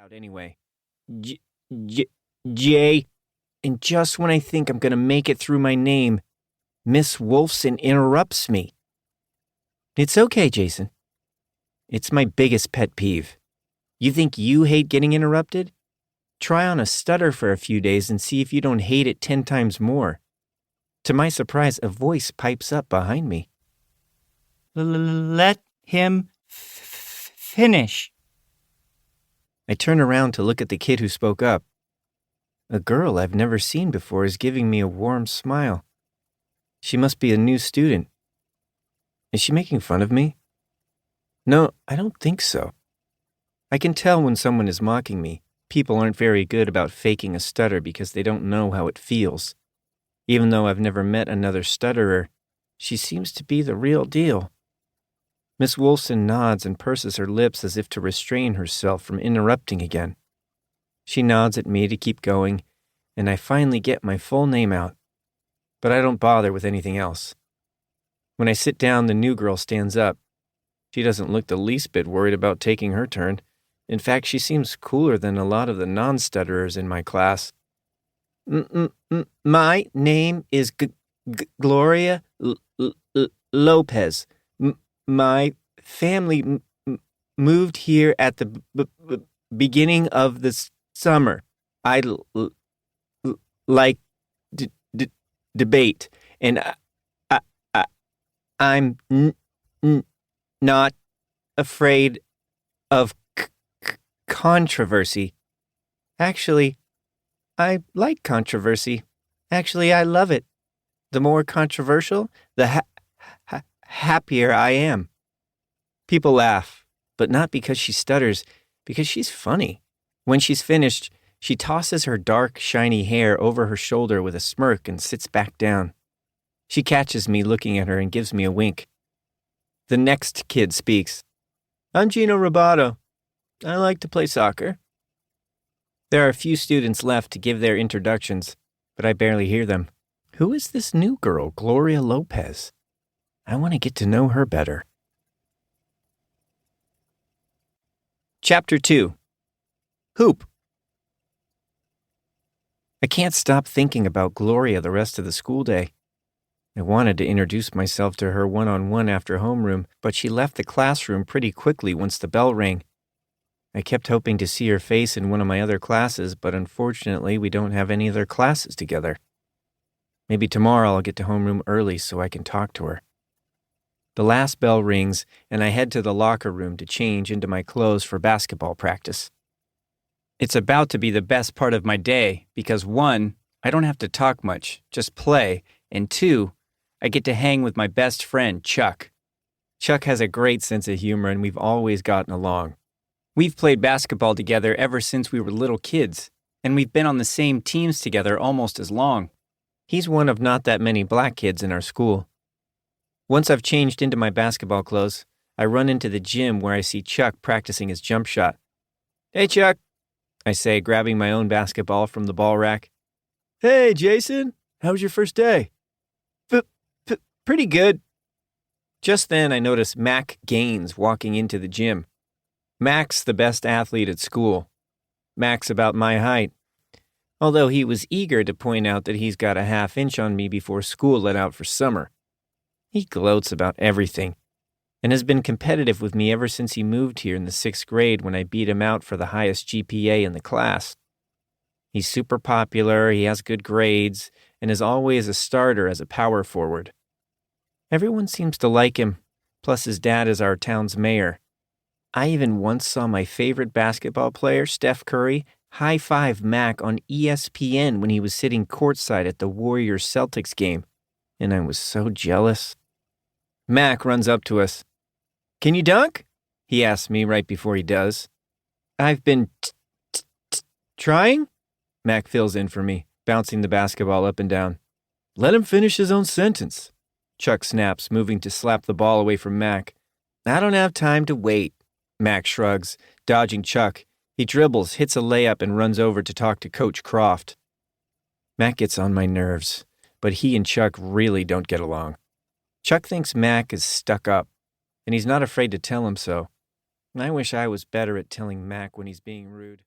out anyway. J, J, Jay. And just when I think I'm going to make it through my name, Miss Wolfson interrupts me. It's okay, Jayson. It's my biggest pet peeve. You think you hate getting interrupted? Try on a stutter for a few days and see if you don't hate it 10 times more. To my surprise, a voice pipes up behind me. Let him finish. I turn around to look at the kid who spoke up. A girl I've never seen before is giving me a warm smile. She must be a new student. Is she making fun of me? No, I don't think so. I can tell when someone is mocking me. People aren't very good about faking a stutter because they don't know how it feels. Even though I've never met another stutterer, she seems to be the real deal. Miss Wolfson nods and purses her lips as if to restrain herself from interrupting again. She nods at me to keep going, and I finally get my full name out. But I don't bother with anything else. When I sit down, the new girl stands up. She doesn't look the least bit worried about taking her turn. In fact, she seems cooler than a lot of the non-stutterers in my class. My name is Gloria Lopez. My family moved here at the beginning of the summer. I like debate, and I'm not afraid of controversy. Actually, I like controversy. Actually, I love it. The more controversial, the happier I am. People laugh, but not because she stutters, because she's funny. When she's finished, she tosses her dark, shiny hair over her shoulder with a smirk and sits back down. She catches me looking at her and gives me a wink. The next kid speaks. I'm Gino Roboto. I like to play soccer. There are a few students left to give their introductions, but I barely hear them. Who is this new girl, Gloria Lopez? I want to get to know her better. Chapter 2. Hoop. I can't stop thinking about Gloria the rest of the school day. I wanted to introduce myself to her one-on-one after homeroom, but she left the classroom pretty quickly once the bell rang. I kept hoping to see her face in one of my other classes, but unfortunately we don't have any other classes together. Maybe tomorrow I'll get to homeroom early so I can talk to her. The last bell rings, and I head to the locker room to change into my clothes for basketball practice. It's about to be the best part of my day because 1, I don't have to talk much, just play, and 2, I get to hang with my best friend, Chuck. Chuck has a great sense of humor and we've always gotten along. We've played basketball together ever since we were little kids, and we've been on the same teams together almost as long. He's one of not that many black kids in our school. Once I've changed into my basketball clothes, I run into the gym where I see Chuck practicing his jump shot. Hey, Chuck, I say, grabbing my own basketball from the ball rack. Hey, Jayson, how was your first day? Pretty good. Just then, I notice Mac Gaines walking into the gym. Mac's the best athlete at school. Mac's about my height, although he was eager to point out that he's got a half-inch on me before school let out for summer. He gloats about everything, and has been competitive with me ever since he moved here in the 6th grade when I beat him out for the highest GPA in the class. He's super popular, he has good grades, and is always a starter as a power forward. Everyone seems to like him, plus his dad is our town's mayor. I even once saw my favorite basketball player, Steph Curry, high-five Mac on ESPN when he was sitting courtside at the Warriors-Celtics game, and I was so jealous. Mac runs up to us. Can you dunk? He asks me right before he does. I've been trying? Mac fills in for me, bouncing the basketball up and down. Let him finish his own sentence. Chuck snaps, moving to slap the ball away from Mac. I don't have time to wait. Mac shrugs, dodging Chuck. He dribbles, hits a layup, and runs over to talk to Coach Croft. Mac gets on my nerves, but he and Chuck really don't get along. Chuck thinks Mac is stuck up, and he's not afraid to tell him so. I wish I was better at telling Mac when he's being rude.